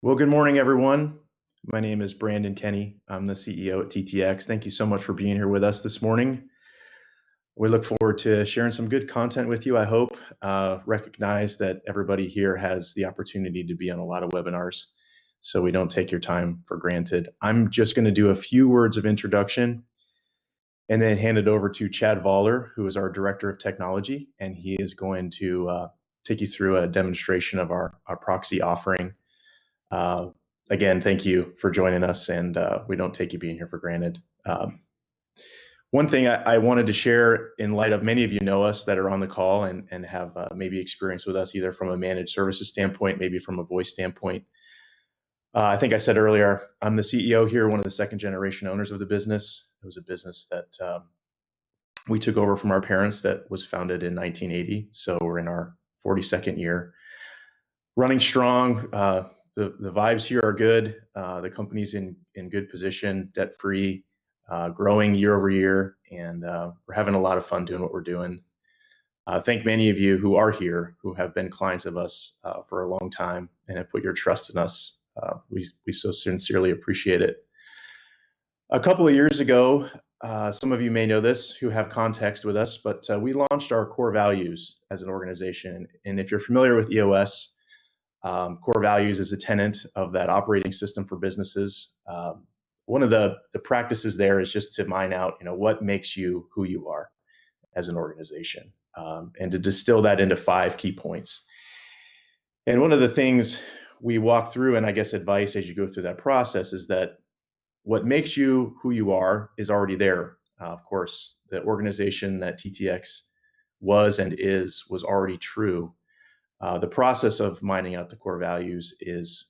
Well, good morning, everyone. My name is Brandon Kenny. I'm the CEO at TTX. Thank you so much for being here with us this morning. We look forward to sharing some good content with you, I hope. Recognize that everybody here has the opportunity to be on a lot of webinars, so we don't take your time for granted. I'm just going to do a few words of introduction and then hand it over to Chad Voller, who is our Director of Technology, and he is going to take you through a demonstration of our PROXI offering. Again, thank you for joining us, and we don't take you being here for granted. One thing I wanted to share, in light of many of you know us that are on the call and have maybe experience with us either from a managed services standpoint, maybe from a voice standpoint. I think I said earlier, I'm the CEO here, one of the second generation owners of the business. It was a business that we took over from our parents that was founded in 1980. So we're in our 42nd year. Running strong. The vibes here are good. The company's in good position, debt-free, growing year over year, and we're having a lot of fun doing what we're doing. Thank many of you who are here, who have been clients of us for a long time and have put your trust in us. We so sincerely appreciate it. A couple of years ago, some of you may know this who have context with us, but we launched our core values as an organization. And if you're familiar with EOS, core values is a tenet of that operating system for businesses. One of the practices there is just to mine out, what makes you who you are as an organization, and to distill that into 5 key points. And one of the things we walk through, and I guess advice as you go through that process, is that what makes you who you are is already there. Of course, the organization that TTX was and was already true. The process of mining out the core values is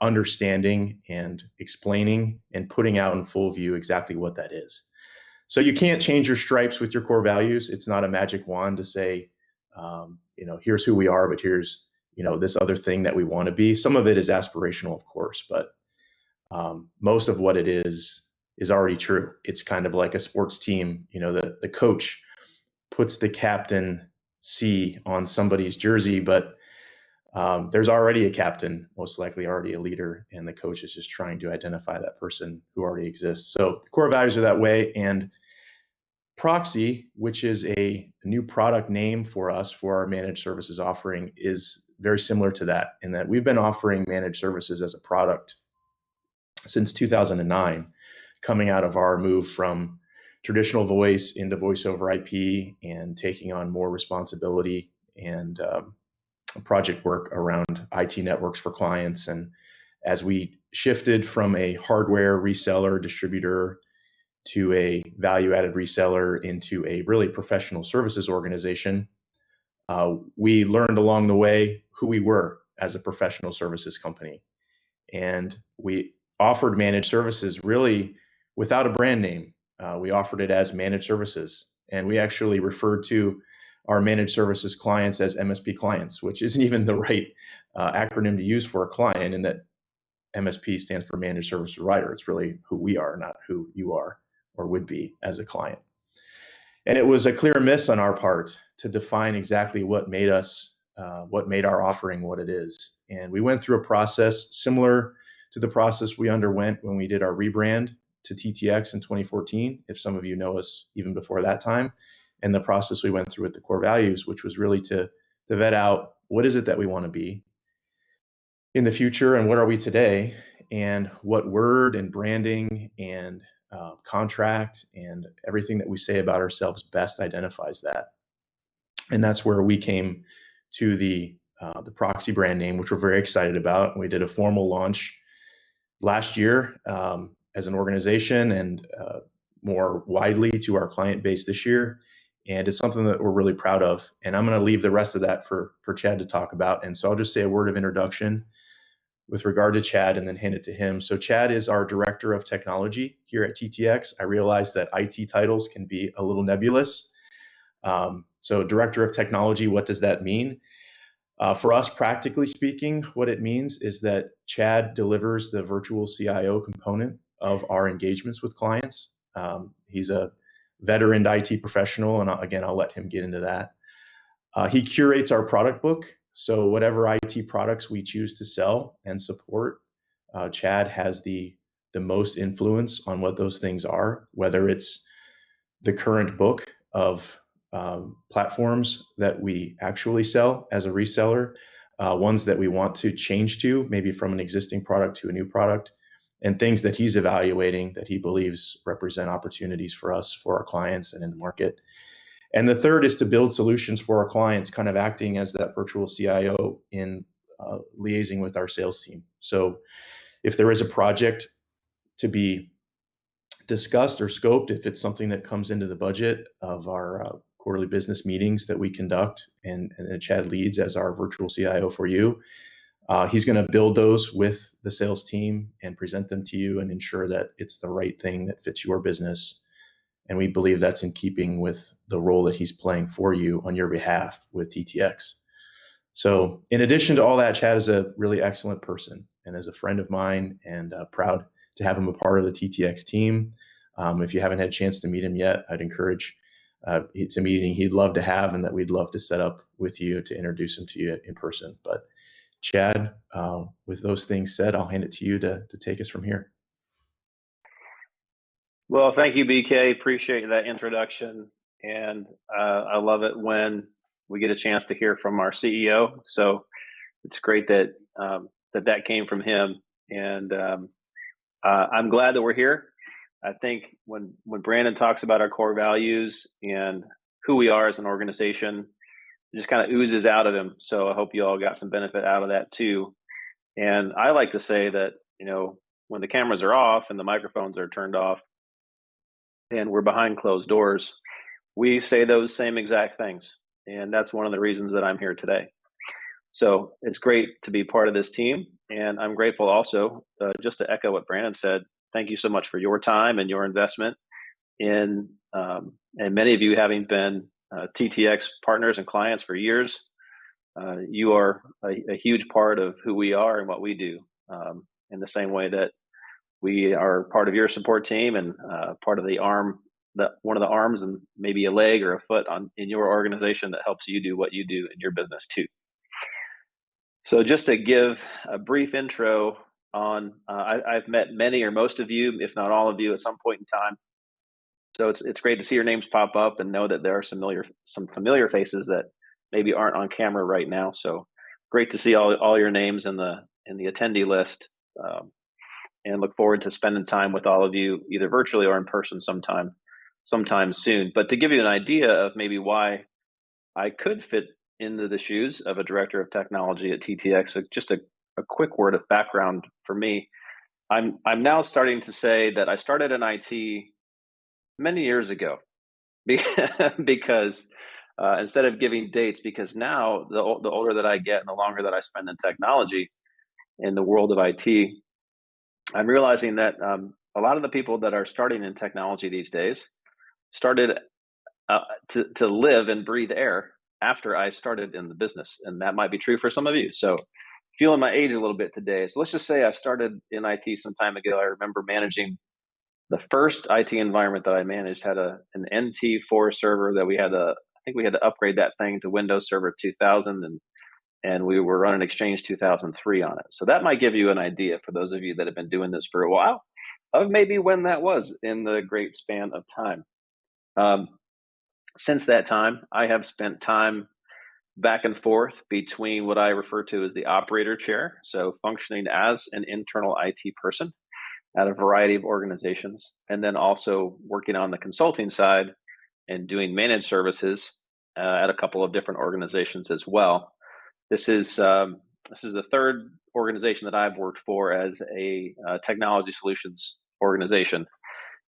understanding and explaining and putting out in full view exactly what that is. So you can't change your stripes with your core values. It's not a magic wand to say, here's who we are, but here's, this other thing that we want to be. Some of it is aspirational, of course, but most of what it is already true. It's kind of like a sports team. The coach puts the captain C on somebody's jersey, but there's already a captain, most likely already a leader, and the coach is just trying to identify that person who already exists. So the core values are that way. And PROXI, which is a new product name for us for our managed services offering, is very similar to that, in that we've been offering managed services as a product since 2009, coming out of our move from traditional voice into voice over IP and taking on more responsibility and project work around IT networks for clients. And as we shifted from a hardware reseller distributor to a value-added reseller into a really professional services organization, we learned along the way who we were as a professional services company. And we offered managed services really without a brand name. We offered it as managed services, and we actually referred to our managed services clients as MSP clients, which isn't even the right acronym to use for a client, in that MSP stands for managed service provider. It's really who we are, not who you are or would be as a client. And it was a clear miss on our part to define exactly what made us, what made our offering what it is. And we went through a process similar to the process we underwent when we did our rebrand to TTX in 2014, if some of you know us even before that time, and the process we went through with the core values, which was really to vet out what is it that we want to be in the future and what are we today, and what word and branding and contract and everything that we say about ourselves best identifies that. And that's where we came to the PROXI brand name, which we're very excited about. We did a formal launch last year as an organization, and more widely to our client base this year. And it's something that we're really proud of. And I'm going to leave the rest of that for Chad to talk about. And so I'll just say a word of introduction with regard to Chad and then hand it to him. So Chad is our Director of Technology here at TTX. I realize that IT titles can be a little nebulous. So Director of Technology, what does that mean? For us, practically speaking, what it means is that Chad delivers the virtual CIO component of our engagements with clients. He's a veteran IT professional, and again, I'll let him get into that. He curates our product book So whatever IT products we choose to sell and support, Chad has the most influence on what those things are, whether it's the current book of platforms that we actually sell as a reseller, ones that we want to change to, maybe from an existing product to a new product, and things that he's evaluating that he believes represent opportunities for us, for our clients, and in the market. And the third is to build solutions for our clients, kind of acting as that virtual CIO in liaising with our sales team. So if there is a project to be discussed or scoped, if it's something that comes into the budget of our quarterly business meetings that we conduct, and Chad leads as our virtual CIO for you, he's going to build those with the sales team and present them to you and ensure that it's the right thing that fits your business. And we believe that's in keeping with the role that he's playing for you on your behalf with TTX. So in addition to all that, Chad is a really excellent person and is a friend of mine, and proud to have him a part of the TTX team. If you haven't had a chance to meet him yet, I'd encourage it's a meeting he'd love to have and that we'd love to set up with you to introduce him to you in person. But Chad, with those things said, I'll hand it to you to take us from here. Well, thank you, BK. Appreciate that introduction. And I love it when we get a chance to hear from our CEO. So it's great that that came from him. And I'm glad that we're here. I think when Brandon talks about our core values and who we are as an organization, it just kind of oozes out of him. So I hope you all got some benefit out of that too. And I like to say that, when the cameras are off and the microphones are turned off and we're behind closed doors, we say those same exact things. And that's one of the reasons that I'm here today. So it's great to be part of this team. And I'm grateful also, just to echo what Brandon said, thank you so much for your time and your investment in, and many of you having been TTX partners and clients for years. You are a huge part of who we are and what we do, in the same way that we are part of your support team and part of the arm, one of the arms and maybe a leg or a foot in your organization that helps you do what you do in your business too. So just to give a brief intro on, I've met many or most of you, if not all of you, at some point in time. So it's great to see your names pop up and know that there are some familiar faces that maybe aren't on camera right now. So great to see all your names in the attendee list, and look forward to spending time with all of you, either virtually or in person sometime soon. But to give you an idea of maybe why I could fit into the shoes of a director of technology at TTX, just a quick word of background for me. I'm now starting to say that I started in IT many years ago, because instead of giving dates, because now the older that I get and the longer that I spend in technology in the world of IT, I'm realizing that a lot of the people that are starting in technology these days started to live and breathe air after I started in the business. And that might be true for some of you. So feeling my age a little bit today. So let's just say I started in IT some time ago. I remember managing the first IT environment that I managed had an NT4 server that I think we had to upgrade that thing to Windows Server 2000, and we were running Exchange 2003 on it. So that might give you an idea for those of you that have been doing this for a while of maybe when that was in the great span of time. Since that time, I have spent time back and forth between what I refer to as the operator chair, so functioning as an internal IT person at a variety of organizations, and then also working on the consulting side and doing managed services at a couple of different organizations as well. This is the third organization that I've worked for as a technology solutions organization.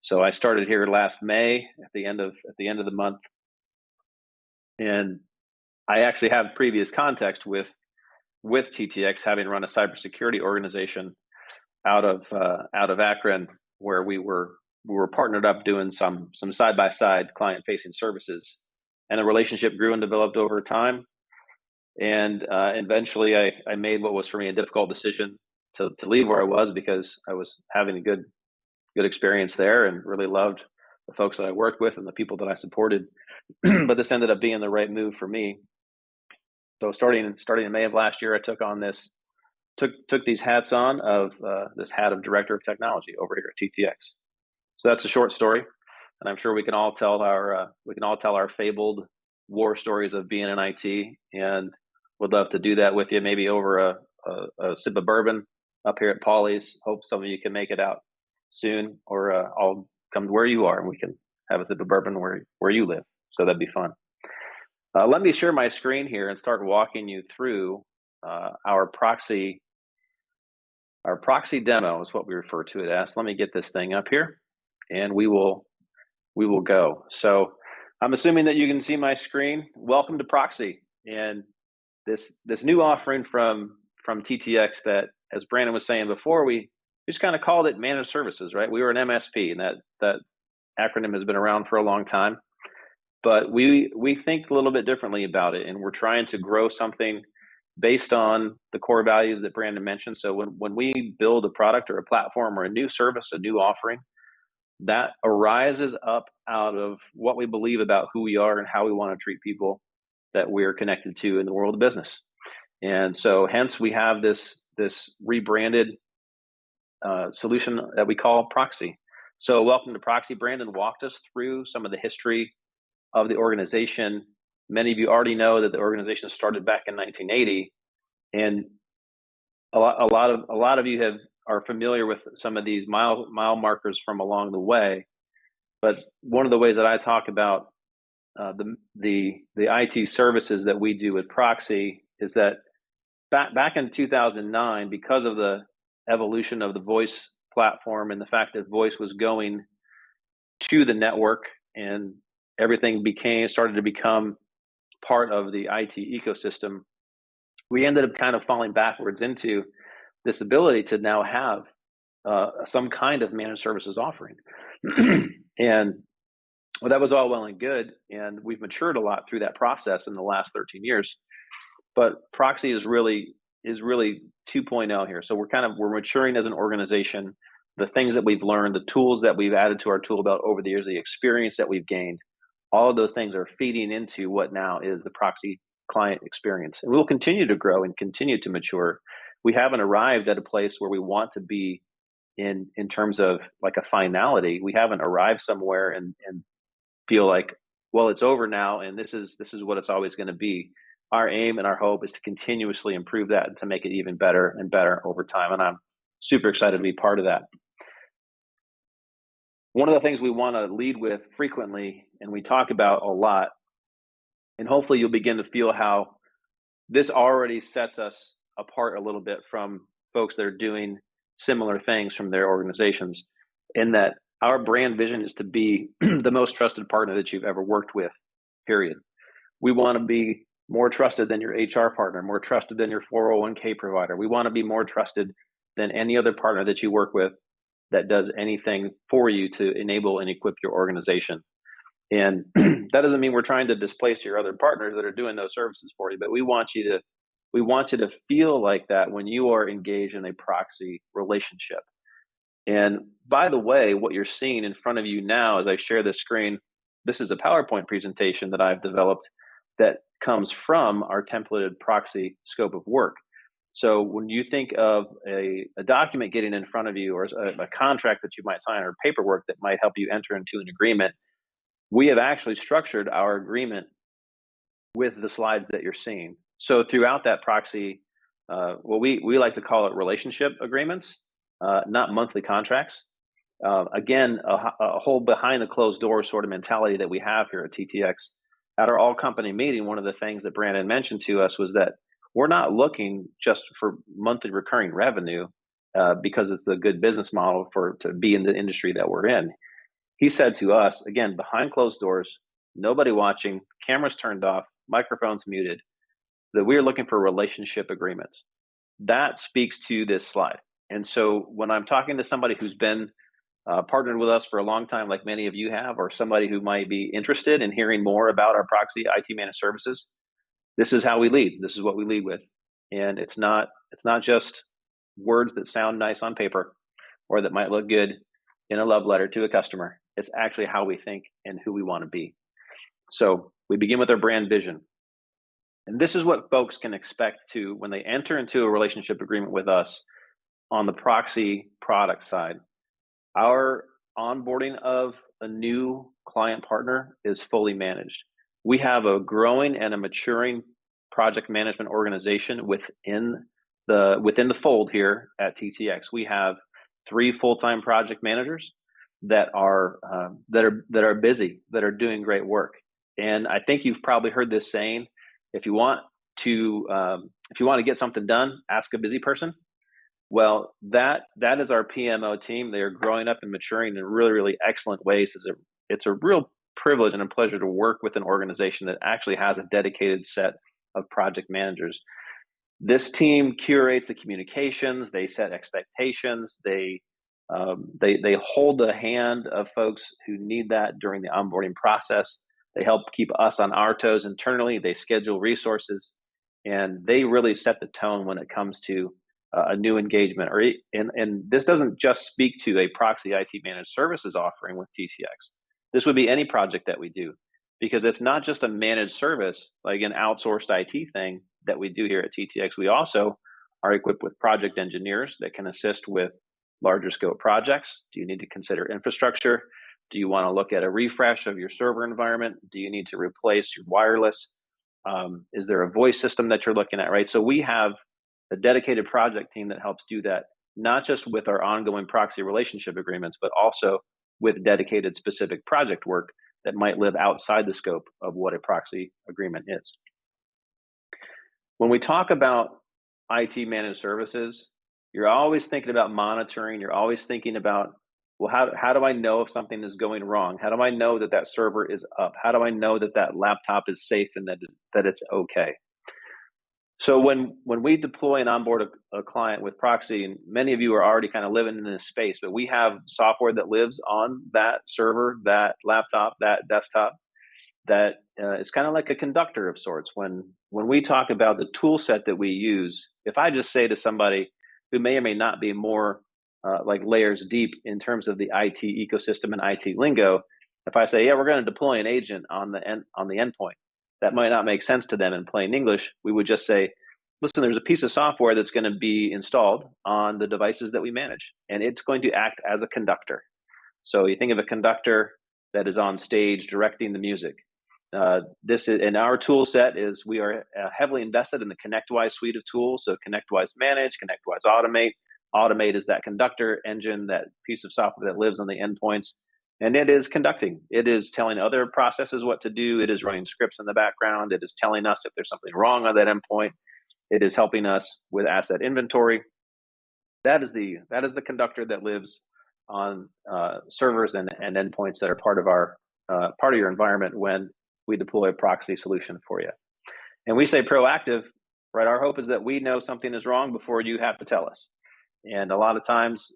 So I started here last May at the end of the month, and I actually have previous context with TTX, having run a cybersecurity organization out of Akron, where we were partnered up doing some side by side client facing services, and the relationship grew and developed over time. And eventually, I made what was for me a difficult decision to leave where I was, because I was having a good experience there and really loved the folks that I worked with and the people that I supported. But this ended up being the right move for me. So starting in May of last year, I took on took these hats on of this hat of Director of Technology over here at TTX. So that's a short story, and I'm sure we can all tell our fabled war stories of being in IT, and would love to do that with you, maybe over a sip of bourbon up here at Paulie's. Hope some of you can make it out soon, or I'll come to where you are and we can have a sip of bourbon where you live. So that'd be fun. Let me share my screen here and start walking you through our PROXI demo is what we refer to it as. Let me get this thing up here, and we will go. So I'm assuming that you can see my screen. Welcome to PROXI, and this new offering from TTX that, as Brandon was saying before, we just kind of called it managed services, right? We were an MSP, and that acronym has been around for a long time. But we think a little bit differently about it, and we're trying to grow something based on the core values that Brandon mentioned. So when we build a product or a platform or a new service, a new offering, that arises up out of what we believe about who we are and how we want to treat people that we're connected to in the world of business. And so hence we have this rebranded solution that we call PROXI. So welcome to PROXI. Brandon walked us through some of the history of the organization. Many of you already know that the organization started back in 1980, and a lot of you are familiar with some of these mile markers from along the way. But one of the ways that I talk about the IT services that we do with PROXI is that back in 2009, because of the evolution of the voice platform and the fact that voice was going to the network and everything started to become part of the IT ecosystem, we ended up kind of falling backwards into this ability to now have some kind of managed services offering. And well, that was all well and good, and we've matured a lot through that process in the last 13 years. But PROXI is really 2.0 here. So we're maturing as an organization. The things that we've learned, the tools that we've added to our tool belt over the years, the experience that we've gained, all of those things are feeding into what now is the PROXI client experience. And we'll continue to grow and continue to mature. We haven't arrived at a place where we want to be in terms of like a finality. We haven't arrived somewhere and feel like, well, it's over now and this is what it's always going to be. Our aim and our hope is to continuously improve that and to make it even better and better over time. And I'm super excited to be part of that. One of the things we want to lead with frequently, and we talk about a lot, and hopefully you'll begin to feel how this already sets us apart a little bit from folks that are doing similar things from their organizations, in that our brand vision is to be the most trusted partner that you've ever worked with, period. We want to be more trusted than your HR partner, more trusted than your 401k provider. We want to be more trusted than any other partner that you work with that does anything for you to enable and equip your organization. And that doesn't mean we're trying to displace your other partners that are doing those services for you, but we want you to feel like that when you are engaged in a PROXI relationship. And by the way, what you're seeing in front of you now as I share this screen, this is a PowerPoint presentation that I've developed that comes from our templated PROXI scope of work. So when you think of a document getting in front of you, or a contract that you might sign, or paperwork that might help you enter into an agreement, we have actually structured our agreement with the slides that you're seeing. So throughout that PROXI, we like to call it relationship agreements, not monthly contracts. Again, a whole behind the closed door sort of mentality that we have here at TTX. At our all company meeting, one of the things that Brandon mentioned to us was that we're not looking just for monthly recurring revenue because it's a good business model to be in the industry that we're in. He said to us, again, behind closed doors, nobody watching, cameras turned off, microphones muted, that we're looking for relationship agreements. That speaks to this slide. And so when I'm talking to somebody who's been partnered with us for a long time, like many of you have, or somebody who might be interested in hearing more about our PROXI IT managed services, this is how we lead. This is what we lead with. And it's not just words that sound nice on paper or that might look good in a love letter to a customer. It's actually how we think and who we want to be. So we begin with our brand vision. And this is what folks can expect to when they enter into a relationship agreement with us on the PROXI product side. Our onboarding of a new client partner is fully managed. We have a growing and a maturing project management organization within the fold here at TTX. We have 3 full-time project managers that are busy, that are doing great work. And I think you've probably heard this saying: if you want to get something done, ask a busy person. Well, that is our PMO team. They are growing up and maturing in really, really excellent ways. It's a real privilege and a pleasure to work with an organization that actually has a dedicated set of project managers. This team curates the communications. They set expectations. They hold the hand of folks who need that during the onboarding process. They help keep us on our toes internally. They schedule resources, and they really set the tone when it comes to a new engagement. And this doesn't just speak to a PROXI IT managed services offering with TTX. This would be any project that we do, because it's not just a managed service, like an outsourced IT thing that we do here at TTX. We also are equipped with project engineers that can assist with larger scope projects. Do you need to consider infrastructure? Do you want to look at a refresh of your server environment? Do you need to replace your wireless? Is there a voice system that you're looking at, right? So we have a dedicated project team that helps do that, not just with our ongoing PROXI relationship agreements, but also with dedicated specific project work that might live outside the scope of what a PROXI agreement is. When we talk about IT managed services, you're always thinking about monitoring. You're always thinking about, well, how do I know if something is going wrong? How do I know that that server is up? How do I know that that laptop is safe and that it's okay? So when we deploy and onboard a client with PROXI, and many of you are already kind of living in this space, but we have software that lives on that server, that laptop, that desktop, that is kind of like a conductor of sorts. When we talk about the tool set that we use, if I just say to somebody who may or may not be more like layers deep in terms of the IT ecosystem and IT lingo, if I say, yeah, we're going to deploy an agent on the endpoint, that might not make sense to them in plain English. We would just say, listen, there's a piece of software that's going to be installed on the devices that we manage, and it's going to act as a conductor. So you think of a conductor that is on stage directing the music. This is, and our tool set is, we are heavily invested in the ConnectWise suite of tools. So ConnectWise Manage, ConnectWise Automate. Automate is that conductor engine, that piece of software that lives on the endpoints. And it is conducting. It is telling other processes what to do. It is running scripts in the background. It is telling us if there's something wrong on that endpoint. It is helping us with asset inventory. That is the conductor that lives on servers and endpoints that are part of your environment when we deploy a PROXI solution for you. And we say proactive, right? Our hope is that we know something is wrong before you have to tell us. And a lot of times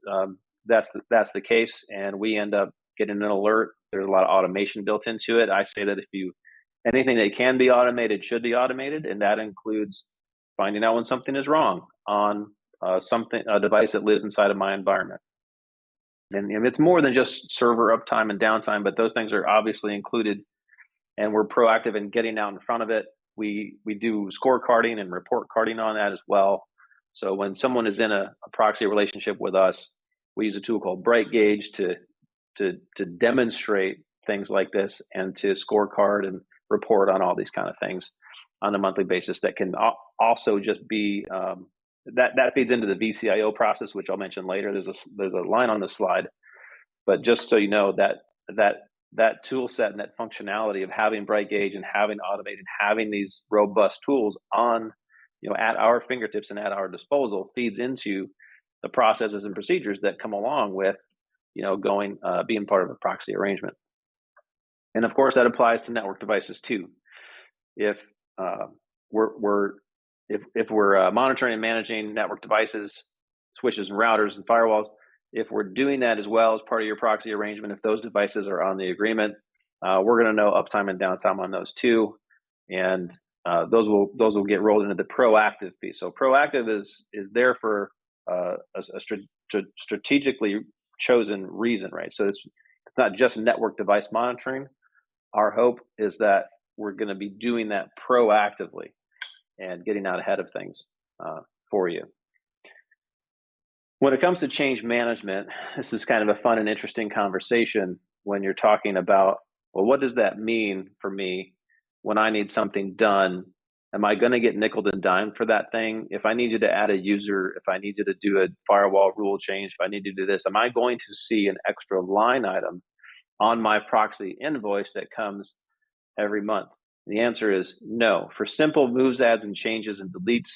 that's the case, and we end up getting an alert. There's a lot of automation built into it. I say that anything that can be automated should be automated, and that includes finding out when something is wrong on a device that lives inside of my environment. And it's more than just server uptime and downtime, but those things are obviously included, and we're proactive in getting out in front of it. We do scorecarding and report carding on that as well. So when someone is in a PROXI relationship with us, we use a tool called BrightGauge to demonstrate things like this, and to scorecard and report on all these kind of things on a monthly basis. That can also just be that feeds into the VCIO process, which I'll mention later. There's a line on the slide, but just so you know, that tool set and that functionality of having BrightGauge and having automated, having these robust tools on, at our fingertips and at our disposal, feeds into the processes and procedures that come along with, being part of a PROXI arrangement. And of course, that applies to network devices too. If we're monitoring and managing network devices, switches and routers and firewalls, if we're doing that as well as part of your PROXI arrangement, if those devices are on the agreement, we're going to know uptime and downtime on those too, and those will get rolled into the proactive piece. So proactive is there for a strategically chosen reason, right? So it's not just network device monitoring. Our hope is that we're going to be doing that proactively. and getting out ahead of things for you. When it comes to change management, this is kind of a fun and interesting conversation when you're talking about, well, what does that mean for me when I need something done? Am I going to get nickeled and dimed for that thing? If I need you to add a user, if I need you to do a firewall rule change, if I need to do this, am I going to see an extra line item on my PROXI invoice that comes every month? The answer is no. For simple moves, adds, and changes and deletes,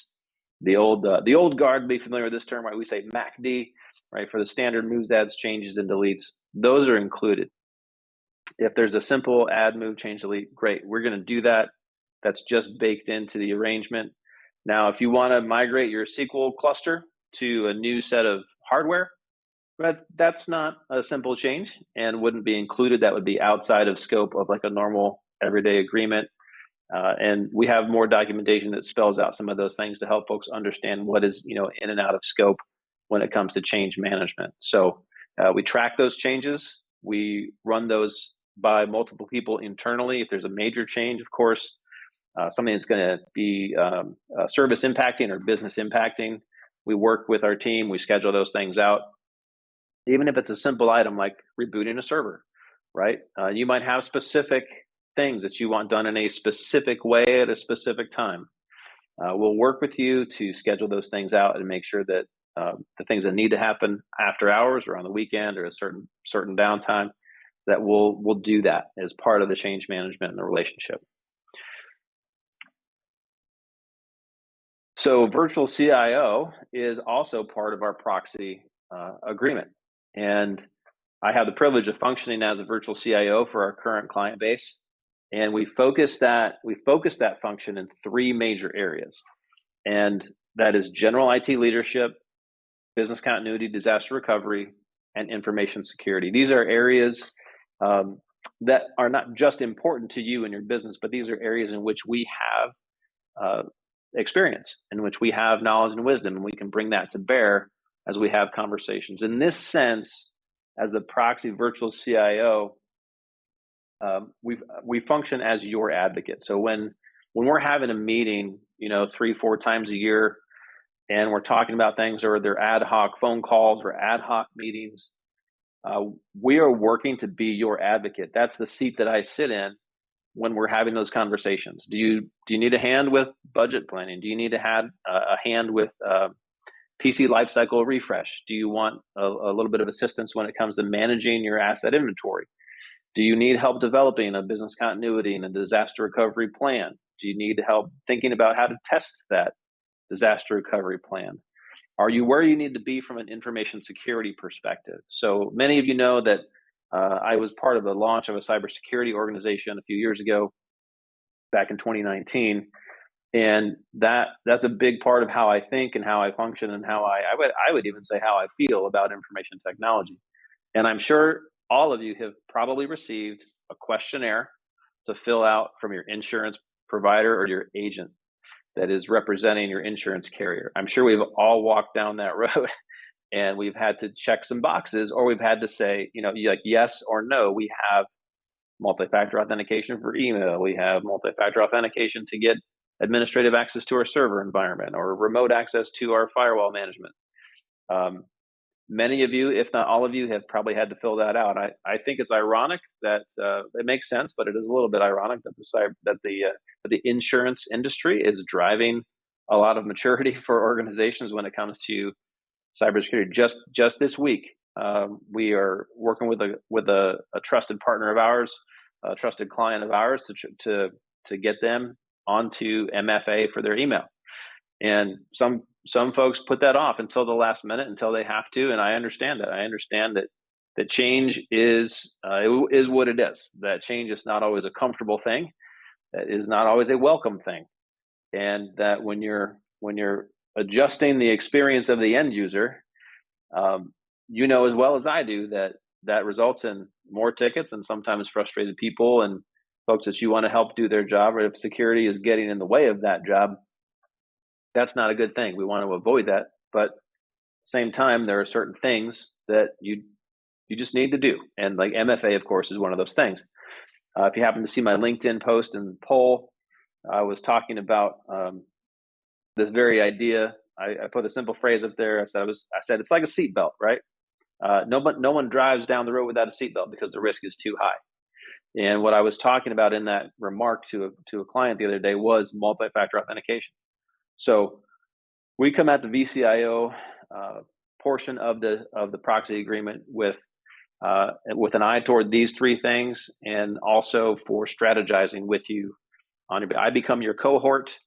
the old guard be familiar with this term, right? We say MACD, right? For the standard moves, adds, changes, and deletes, those are included. If there's a simple add, move, change, delete, great. We're going to do that. That's just baked into the arrangement. Now, if you want to migrate your SQL cluster to a new set of hardware, but that's not a simple change and wouldn't be included. That would be outside of scope of like a normal everyday agreement. And we have more documentation that spells out some of those things to help folks understand what is, in and out of scope when it comes to change management. So we track those changes. We run those by multiple people internally. If there's a major change, of course, something that's going to be service impacting or business impacting, we work with our team. We schedule those things out. Even if it's a simple item like rebooting a server, right? You might have specific things that you want done in a specific way at a specific time. We'll work with you to schedule those things out and make sure that the things that need to happen after hours or on the weekend or a certain downtime, that we'll do that as part of the change management and the relationship. So virtual CIO is also part of our PROXI agreement. And I have the privilege of functioning as a virtual CIO for our current client base. And we focus that function in three major areas. And that is general IT leadership, business continuity, disaster recovery, and information security. These are areas that are not just important to you and your business, but these are areas in which we have experience, in which we have knowledge and wisdom, and we can bring that to bear as we have conversations. In this sense, as the PROXI virtual CIO, we function as your advocate. So when we're having a meeting, 3-4 times a year, and we're talking about things, or they're ad hoc phone calls or ad hoc meetings, we are working to be your advocate. That's the seat that I sit in when we're having those conversations. Do you need a hand with budget planning? Do you need a hand with PC lifecycle refresh? Do you want a little bit of assistance when it comes to managing your asset inventory? Do you need help developing a business continuity and a disaster recovery plan? Do you need help thinking about how to test that disaster recovery plan? Are you where you need to be from an information security perspective? So many of you know that I was part of the launch of a cybersecurity organization a few years ago, back in 2019. And that's a big part of how I think and how I function and how I would even say how I feel about information technology. And I'm sure all of you have probably received a questionnaire to fill out from your insurance provider or your agent that is representing your insurance carrier. I'm sure we've all walked down that road and we've had to check some boxes, or we've had to say, like yes or no. We have multi-factor authentication for email. We have multi-factor authentication to get administrative access to our server environment, or remote access to our firewall management. Many of you, if not all of you, have probably had to fill that out. I think it's ironic that it makes sense, but it is a little bit ironic that the insurance industry is driving a lot of maturity for organizations when it comes to cybersecurity. Just this week, we are working with a trusted partner of ours, a trusted client of ours, to get them onto MFA for their email. And some folks put that off until the last minute, until they have to, and I understand that. I understand that change is what it is. That change is not always a comfortable thing. That is not always a welcome thing, and that when you're adjusting the experience of the end user, as well as I do that results in more tickets and sometimes frustrated people and folks that you want to help do their job. Or if security is getting in the way of that job, that's not a good thing. We want to avoid that. But at the same time, there are certain things that you just need to do. And like MFA, of course, is one of those things. If you happen to see my LinkedIn post and poll, I was talking about this very idea. I put a simple phrase up there. I said it's like a seatbelt, right? No one drives down the road without a seatbelt because the risk is too high. And what I was talking about in that remark to a client the other day was multi-factor authentication. So we come at the VCIO portion of the PROXI agreement with an eye toward these three things, and also for strategizing with you. I become your cohort,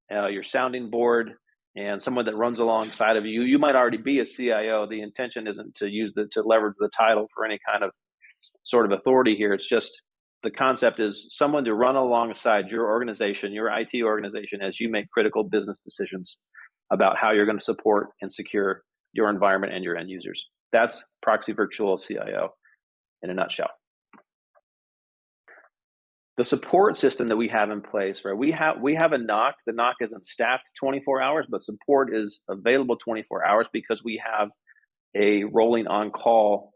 your sounding board, and someone that runs alongside of you. You might already be a CIO. The intention isn't to leverage the title for any kind of sort of authority here. It's just the concept is someone to run alongside your organization, your IT organization, as you make critical business decisions about how you're going to support and secure your environment and your end users. That's PROXI Virtual CIO in a nutshell. The support system that we have in place, right? We have a NOC. The NOC isn't staffed 24 hours, but support is available 24 hours because we have a rolling on-call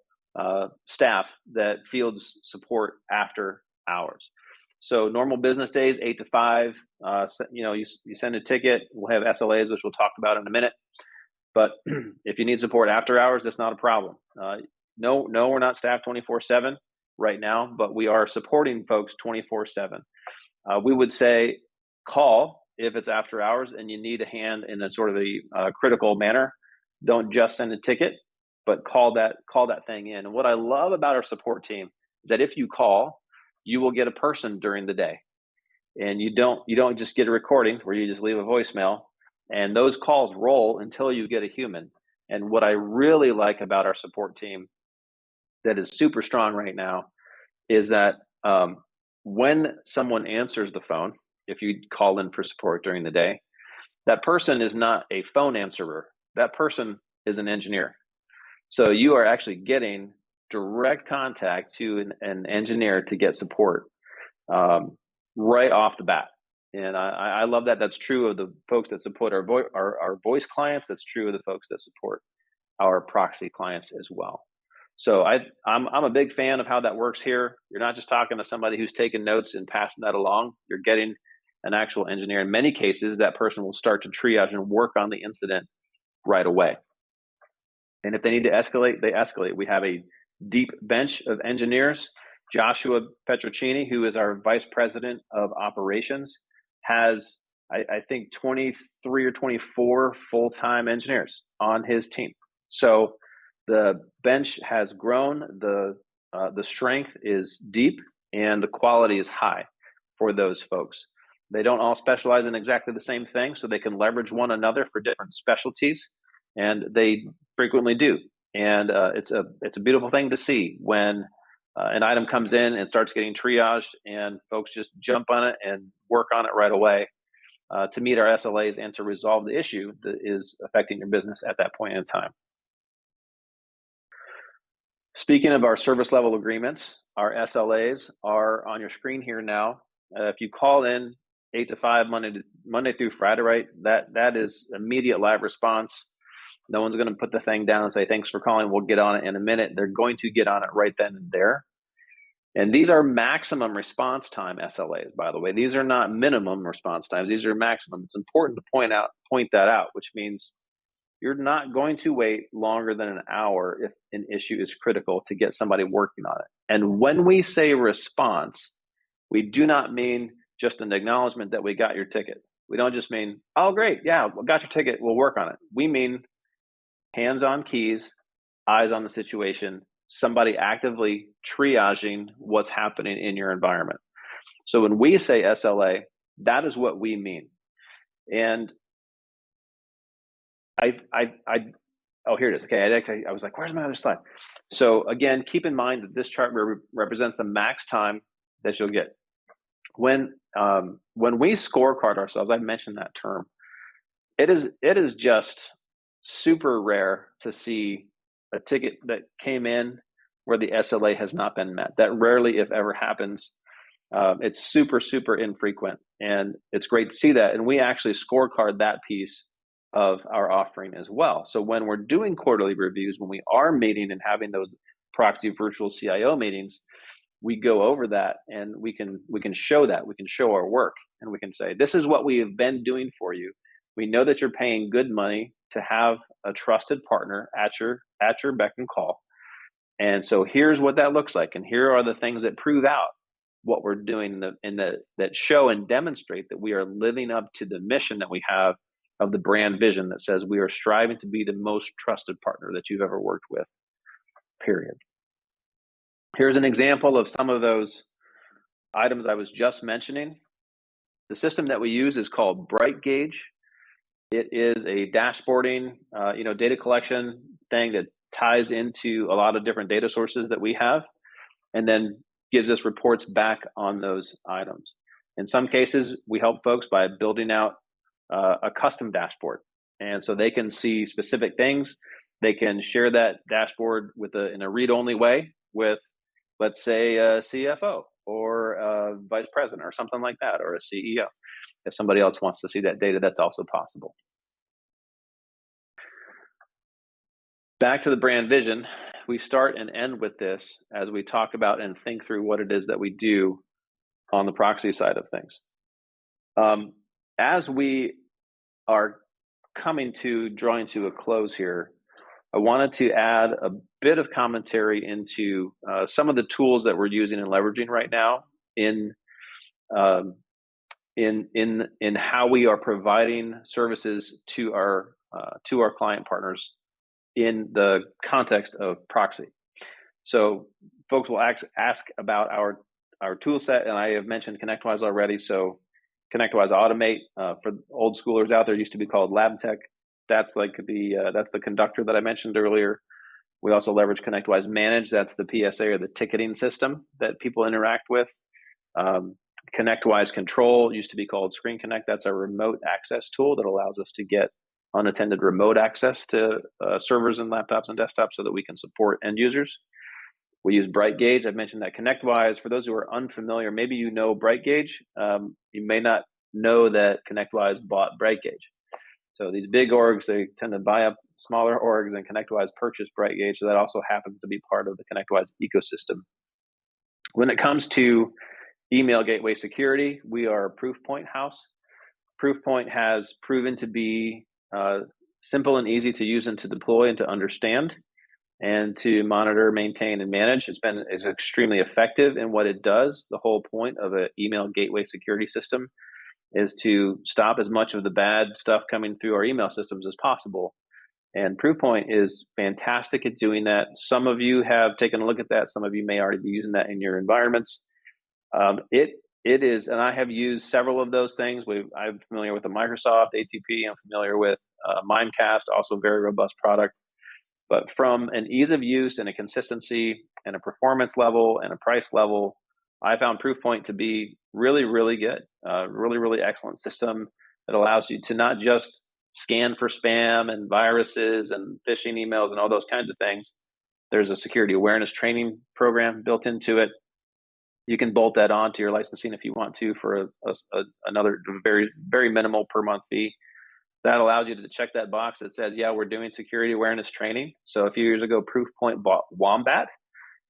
staff that fields support after hours. So normal business days, 8 to 5. You send a ticket. We'll have SLAs, which we'll talk about in a minute. But if you need support after hours, that's not a problem. No, we're not staffed 24/7 right now, but we are supporting folks 24/7. We would say call if it's after hours and you need a hand in a sort of a critical manner. Don't just send a ticket, but call that thing in. And what I love about our support team is that if you call, you will get a person during the day, and you don't just get a recording where you just leave a voicemail. And those calls roll until you get a human. And what I really like about our support team that is super strong right now is that when someone answers the phone, if you call in for support during the day, that person is not a phone answerer. That person is an engineer. So you are actually getting direct contact to an engineer to get support right off the bat. And I love that. That's true of the folks that support our voice clients. That's true of the folks that support our PROXI clients as well. So I'm a big fan of how that works here. You're not just talking to somebody who's taking notes and passing that along. You're getting an actual engineer. In many cases, that person will start to triage and work on the incident right away. And if they need to escalate, they escalate. We have a deep bench of engineers. Joshua Petrocini, who is our vice president of operations, has, I think, 23 or 24 full-time engineers on his team. So the bench has grown, the strength is deep, and the quality is high for those folks. They don't all specialize in exactly the same thing, so they can leverage one another for different specialties, and they frequently do. And it's a beautiful thing to see when an item comes in and starts getting triaged and folks just jump on it and work on it right away to meet our SLAs and to resolve the issue that is affecting your business at that point in time. Speaking of our service level agreements, our SLAs are on your screen here now. If you call in 8 to 5 Monday through Friday, right, that is immediate live response. No one's going to put the thing down and say, thanks for calling, we'll get on it in a minute. They're going to get on it right then and there. And these are maximum response time SLAs, by the way. These are not minimum response times. These are maximum. It's important to point that out, which means you're not going to wait longer than an hour if an issue is critical to get somebody working on it. And when we say response, we do not mean just an acknowledgement that we got your ticket. We don't just mean, oh, great, yeah, we got your ticket, we'll work on it. We mean hands on keys, eyes on the situation, somebody actively triaging what's happening in your environment. So when we say SLA, that is what we mean. And oh, here it is. Okay, I was like, where's my other slide? So again, keep in mind that this chart represents the max time that you'll get. When we scorecard ourselves, I mentioned that term. It is just super rare to see a ticket that came in where the SLA has not been met. That rarely, if ever, happens. It's super, super infrequent, and it's great to see that. And we actually scorecard that piece of our offering as well. So when we're doing quarterly reviews, when we are meeting and having those PROXI virtual CIO meetings, we go over that and we can show that. We can show our work, and we can say, this is what we have been doing for you. We know that you're paying good money to have a trusted partner at your beck and call. And so here's what that looks like. And here are the things that prove out what we're doing that show and demonstrate that we are living up to the mission that we have of the brand vision that says we are striving to be the most trusted partner that you've ever worked with, period. Here's an example of some of those items I was just mentioning. The system that we use is called BrightGauge. It is a dashboarding, data collection thing that ties into a lot of different data sources that we have, and then gives us reports back on those items. In some cases, we help folks by building out a custom dashboard, and so they can see specific things. They can share that dashboard in a read-only way with, let's say, a CFO or a vice president or something like that, or a CEO. If somebody else wants to see that data, that's also possible. Back to the brand vision, we start and end with this as we talk about and think through what it is that we do on the PROXI side of things. As we are drawing to a close here, I wanted to add a bit of commentary into some of the tools that we're using and leveraging right now in how we are providing services to our client partners in the context of PROXI. So folks will ask about our tool set, and I have mentioned ConnectWise already. So ConnectWise Automate, for old schoolers out there, used to be called LabTech. That's the conductor that I mentioned earlier. We also leverage ConnectWise Manage. That's the PSA or the ticketing system that people interact with. ConnectWise Control used to be called Screen Connect. That's a remote access tool that allows us to get unattended remote access to servers and laptops and desktops so that we can support end users. We use BrightGauge. I've mentioned that ConnectWise. For those who are unfamiliar, maybe you know BrightGauge. You may not know that ConnectWise bought BrightGauge. So these big orgs, they tend to buy up smaller orgs, and ConnectWise purchased BrightGauge. So that also happens to be part of the ConnectWise ecosystem. When it comes to email gateway security, we are a Proofpoint house. Proofpoint has proven to be simple and easy to use and to deploy and to understand and to monitor, maintain, and manage. It's extremely effective in what it does. The whole point of an email gateway security system is to stop as much of the bad stuff coming through our email systems as possible. And Proofpoint is fantastic at doing that. Some of you have taken a look at that. Some of you may already be using that in your environments. It is, and I have used several of those things. I'm familiar with the Microsoft ATP. I'm familiar with Mimecast, also a very robust product. But from an ease of use and a consistency and a performance level and a price level, I found Proofpoint to be really, really good. Really, really excellent system that allows you to not just scan for spam and viruses and phishing emails and all those kinds of things. There's a security awareness training program built into it. You can bolt that on to your licensing if you want to for another very, very minimal per month fee. That allows you to check that box that says, yeah, we're doing security awareness training. So a few years ago, Proofpoint bought Wombat,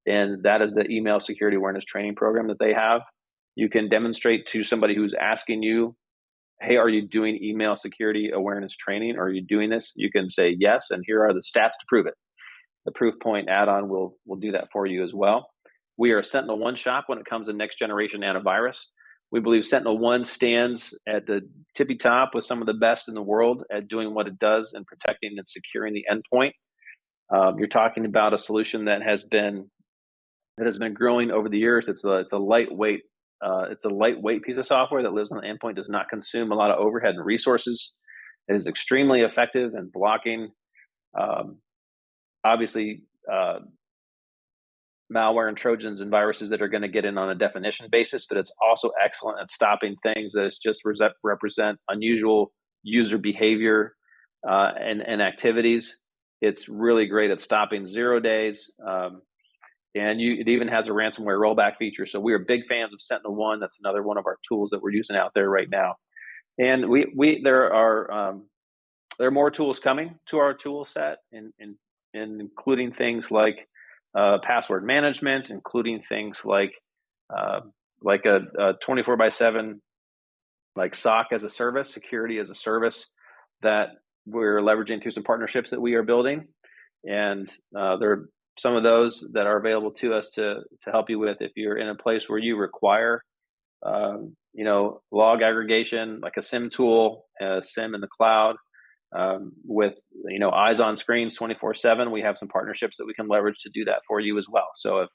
and that is the email security awareness training program that they have. You can demonstrate to somebody who's asking you, hey, are you doing email security awareness training? Or are you doing this? You can say yes, and here are the stats to prove it. The Proofpoint add-on will do that for you as well. We are a SentinelOne shop when it comes to next generation antivirus. We believe SentinelOne stands at the tippy top with some of the best in the world at doing what it does and protecting and securing the endpoint. You're talking about a solution that has been growing over the years. It's a lightweight piece of software that lives on the endpoint, does not consume a lot of overhead and resources. It is extremely effective in blocking, obviously, malware and Trojans and viruses that are going to get in on a definition basis, but it's also excellent at stopping things that just represent unusual user behavior and activities. It's really great at stopping 0 days. And it even has a ransomware rollback feature. So we are big fans of SentinelOne. That's another one of our tools that we're using out there right now. And there are more tools coming to our tool set, including things like password management, including things like a 24/7 like SOC as a service, security as a service that we're leveraging through some partnerships that we are building. And there are some of those that are available to us to help you with if you're in a place where you require log aggregation, like a SIM tool, a SIM in the cloud, with eyes on screens 24/7. We have some partnerships that we can leverage to do that for you as well. So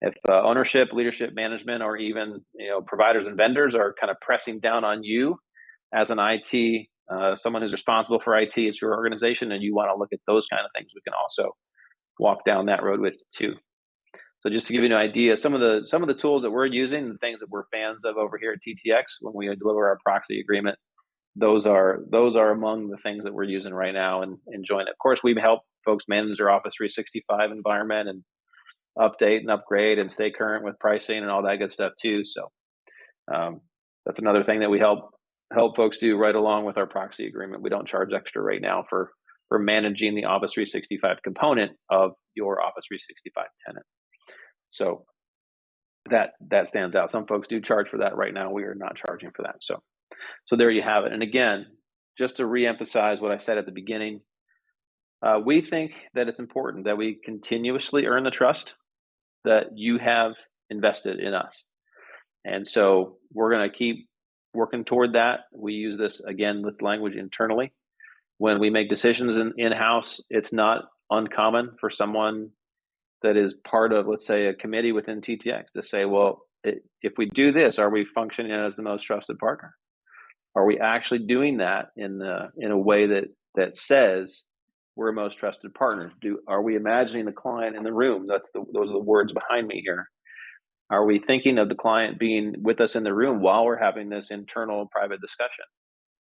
if ownership, leadership, management, or even providers and vendors are kind of pressing down on you as an IT, someone who's responsible for IT, it's your organization, and you want to look at those kind of things, we can also walk down that road with you too. So just to give you an idea, some of the tools that we're using, the things that we're fans of over here at TTX when we deliver our proxy agreement, those are among the things that we're using right now and enjoying it. Of course, we help folks manage their Office 365 environment and update and upgrade and stay current with pricing and all that good stuff too. So that's another thing that we help folks do right along with our proxy agreement. We don't charge extra right now for managing the Office 365 component of your Office 365 tenant. So that stands out. Some folks do charge for that right now. We are not charging for that. So there you have it. And again, just to reemphasize what I said at the beginning, we think that it's important that we continuously earn the trust that you have invested in us. And so we're going to keep working toward that. We use this language internally. When we make decisions in-house, it's not uncommon for someone that is part of, let's say, a committee within TTX to say, well, if we do this, are we functioning as the most trusted partner? Are we actually doing that in a way that says we're a most trusted partner? Are we imagining the client in the room? Those are the words behind me here. Are we thinking of the client being with us in the room while we're having this internal private discussion?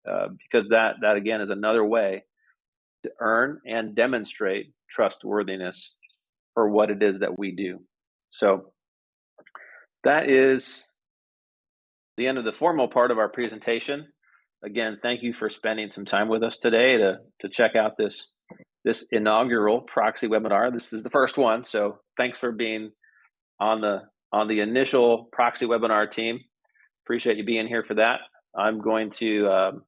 Because that again is another way to earn and demonstrate trustworthiness for what it is that we do. So that is the end of the formal part of our presentation. Again, thank you for spending some time with us today to check out this inaugural proxy webinar. This is the first one, so thanks for being on the initial proxy webinar team. Appreciate you being here for that. I'm going to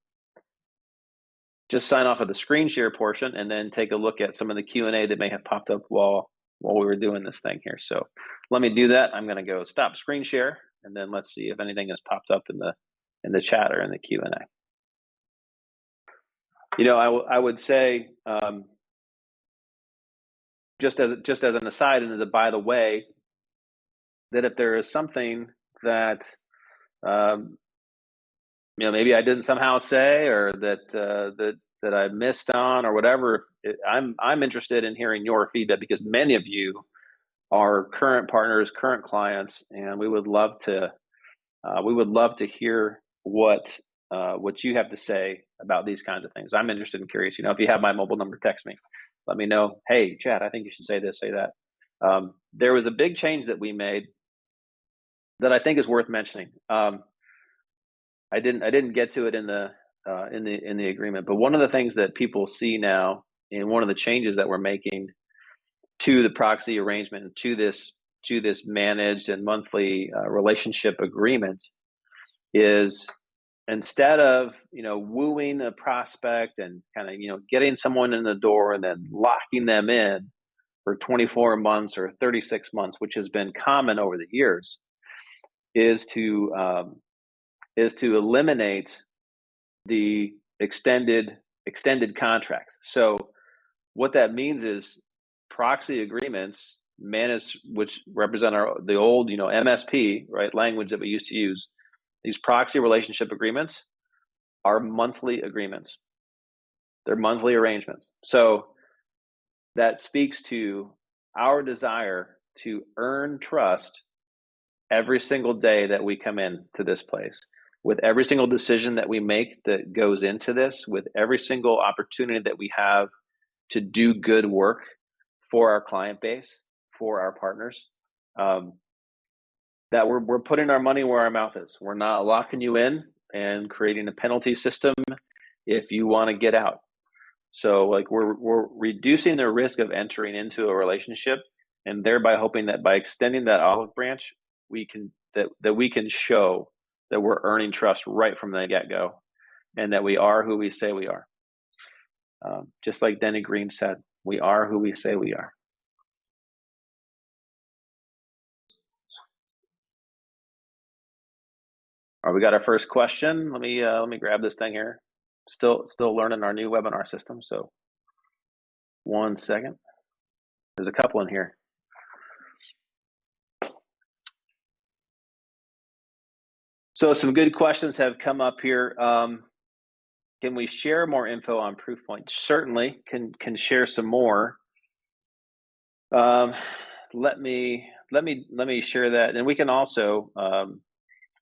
just sign off of the screen share portion and then take a look at some of the Q&A that may have popped up while we were doing this thing here. So let me do that. I'm going to go stop screen share, and then let's see if anything has popped up in the chat or in the Q&A. I would say, just as an aside and as a by the way, that if there is something that maybe I didn't somehow say, or that I missed on, or whatever, I'm interested in hearing your feedback, because many of you are current partners, current clients, and we would love to hear what you have to say about these kinds of things. I'm interested and curious. If you have my mobile number, text me. Let me know. Hey, Chad, I think you should say this, say that. There was a big change that we made that I think is worth mentioning. I didn't get to it in the agreement, but one of the things that people see now, and one of the changes that we're making to the proxy arrangement, to this managed and monthly relationship agreement, is instead of wooing a prospect and kind of getting someone in the door and then locking them in for 24 months or 36 months, which has been common over the years, is to eliminate the extended contracts. So what that means is proxy agreements managed, which represent the old MSP, right, language that we used to use. These proxy relationship agreements are monthly agreements. They're monthly arrangements. So that speaks to our desire to earn trust every single day that we come into this place, with every single decision that we make that goes into this, with every single opportunity that we have to do good work for our client base, for our partners, that we're putting our money where our mouth is. We're not locking you in and creating a penalty system if you want to get out. So we're reducing the risk of entering into a relationship, and thereby hoping that by extending that olive branch, we can show that we're earning trust right from the get-go, and that we are who we say we are. Just like Denny Green said, we are who we say we are. All right, we got our first question. Let me grab this thing here. Still learning our new webinar system, so 1 second. There's a couple in here. So some good questions have come up here. Can we share more info on Proofpoint? Certainly, can share some more. Let me share that, and we can also.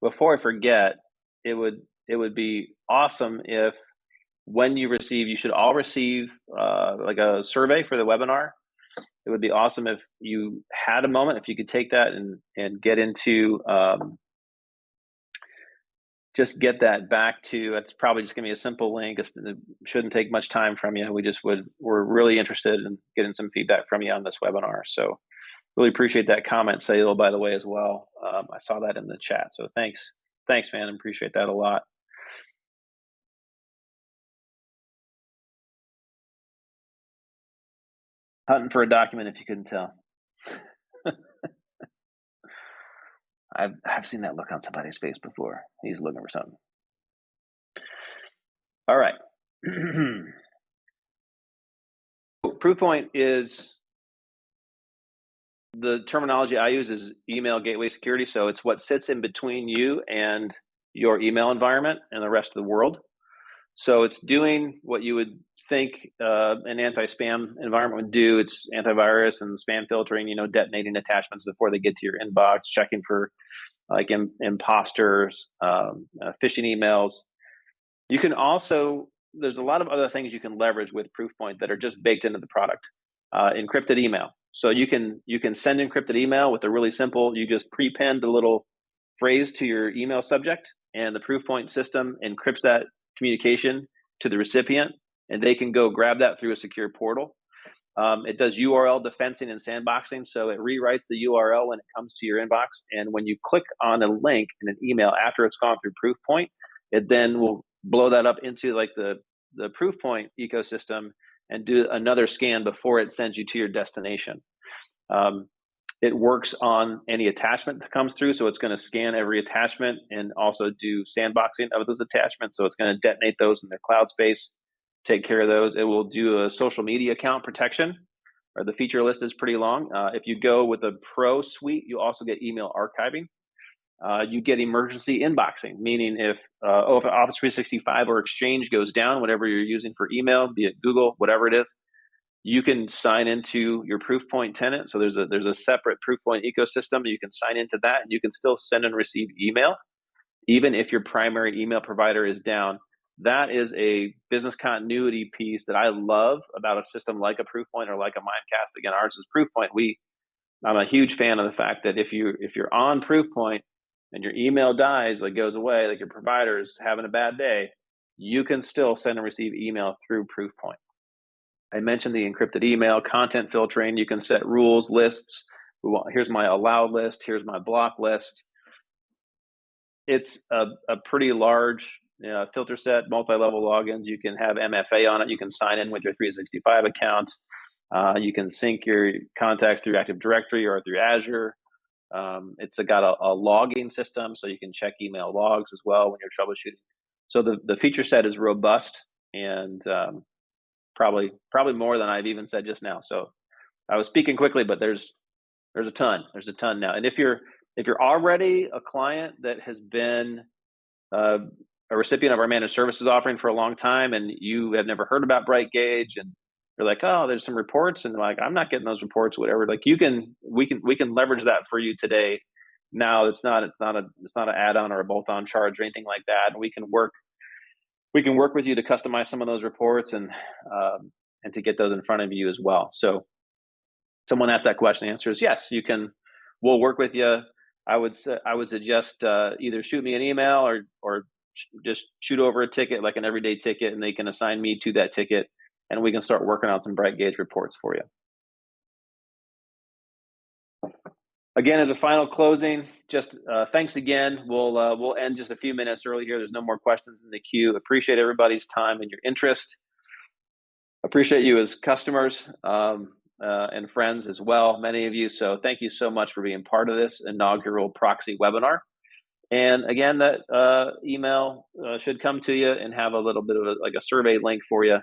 Before I forget, it would be awesome if when you receive, you should all receive like a survey for the webinar. It would be awesome if you had a moment, if you could take that and get into. Just get that back to, it's probably just going to be a simple link. It shouldn't take much time from you. We're really interested in getting some feedback from you on this webinar. So really appreciate that comment, Sayil, by the way, as well. I saw that in the chat. So thanks, man. I appreciate that a lot. Hunting for a document, if you couldn't tell. I've seen that look on somebody's face before. He's looking for something. All right. Proofpoint is, the terminology I use is email gateway security. So it's what sits in between you and your email environment and the rest of the world. So it's doing what you would think an anti-spam environment would do. It's antivirus and spam filtering, detonating attachments before they get to your inbox, checking for like imposters, phishing emails. You can also, there's a lot of other things you can leverage with Proofpoint that are just baked into the product. Encrypted email. So you can send encrypted email with a really simple, you just prepend a little phrase to your email subject, and the Proofpoint system encrypts that communication to the recipient, and they can go grab that through a secure portal. It does URL defensing and sandboxing, so it rewrites the URL when it comes to your inbox, and when you click on a link in an email after it's gone through Proofpoint, it then will blow that up into like the Proofpoint ecosystem and do another scan before it sends you to your destination. It works on any attachment that comes through, so it's going to scan every attachment and also do sandboxing of those attachments. So it's going to detonate those in the cloud space, take care of those. It will do a social media account protection, or the feature list is pretty long. If you go with a Pro suite, you also get email archiving. You get emergency inboxing, meaning if Office 365 or Exchange goes down, whatever you're using for email, be it Google, whatever it is, you can sign into your Proofpoint tenant. So there's a separate Proofpoint ecosystem. You can sign into that, and you can still send and receive email, even if your primary email provider is down. That is a business continuity piece that I love about a system like a Proofpoint or like a Mimecast. Again, ours is Proofpoint. I'm a huge fan of the fact that if you're on Proofpoint and your email dies, like goes away, like your provider's having a bad day, you can still send and receive email through Proofpoint. I mentioned the encrypted email, content filtering. You can set rules, lists. Here's my allowed list. Here's my block list. It's a pretty large filter set, multi-level logins. You can have MFA on it. You can sign in with your 365 account. You can sync your contacts through Active Directory or through Azure. It's got a logging system, so you can check email logs as well when you're troubleshooting. So the feature set is robust and probably more than I've even said just now. So I was speaking quickly, but there's a ton. There's a ton now. And if you're already a client that has been a recipient of our managed services offering for a long time, and you have never heard about BrightGauge, and you're like, oh, there's some reports, and like, I'm not getting those reports, whatever. Like we can leverage that for you today. Now it's not an add-on or a bolt-on charge or anything like that. And we can work with you to customize some of those reports and to get those in front of you as well. So someone asked that question. The answer is yes, you can. We'll work with you. I would suggest either shoot me an email or just shoot over a ticket, like an everyday ticket, and they can assign me to that ticket, and we can start working on some BrightGauge reports for you. Again, as a final closing, just thanks again. We'll end just a few minutes early here. There's no more questions in the queue. Appreciate everybody's time and your interest. appreciate you as customers and friends as well, many of you. So thank you so much for being part of this inaugural PROXI webinar. And again, that email should come to you and have a little bit of a survey link for you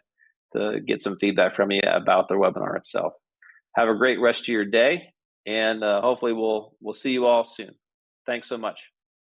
to get some feedback from you about the webinar itself. Have a great rest of your day, and hopefully we'll see you all soon. Thanks so much.